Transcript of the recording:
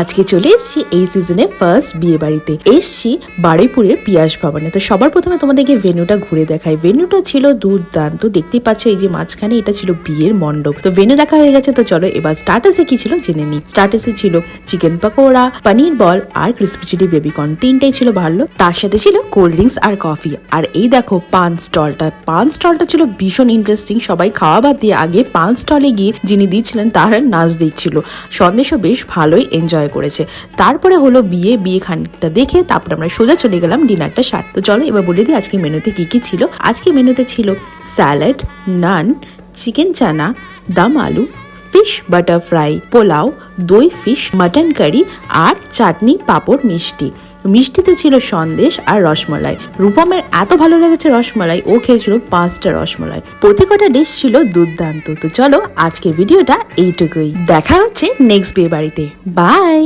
আজকে চলে এসেছি এই সিজনে ফার্স্ট বিয়ে বাড়িতে এসেছি বারুইপুরের পিয়াস ভবনে। তো সবার প্রথমে তোমাদেরকে ভেন্যুটা ঘুরে দেখাই। ভেন্যুটা ছিল দুর্দান্ত, দেখতেই পাচ্ছ এই যে মাঝখানে এটা ছিল বিয়ের মণ্ডপ। তো ভেন্যু দেখা হয়ে গেছে, তো চলো এবার স্টার্টাসে কি ছিল জেনে নিই। স্টার্টাসে ছিল চিকেন পকোড়া, পনির বল আর ক্রিসপি চিলি বেবিকর্ন, তিনটাই ছিল ভালো। তার সাথে ছিল কোল্ড ড্রিঙ্কস আর কফি। আর এই দেখো পান স্টলটা ছিল ভীষণ ইন্টারেস্টিং। সবাই খাওয়া বাদ দিয়ে আগে পান স্টলে গিয়ে যিনি দিচ্ছিলেন তার নাচ দিচ্ছিল। সন্দেশও বেশ ভালোই এনজয় করেছে। তারপরে হলো বিয়ে খানিকটা দেখে তারপরে আমরা সোজা চলে গেলাম ডিনারটা সার। তো চলো এবার বলে দিই আজকে মেনুতে কি কি ছিল। আজকে মেনুতে ছিল স্যালাড, নান, চিকেন চানা, দম আলু, ফিশ বাটার ফ্রাই, পোলাও, দই ফিশ, মাটন কারি আর চাটনি, পাঁপড়, মিষ্টিতে ছিল সন্দেশ আর রসমালাই। রূপমের এত ভালো লেগেছে রসমালাই, ও খেয়েছিল 5টা রসমালাই। প্রতিকটা ডিশ ছিল দুর্দান্ত। তো চলো আজকের ভিডিওটা এইটুকুই, দেখা হচ্ছে নেক্সট বিয়ে বাড়িতে। বাই।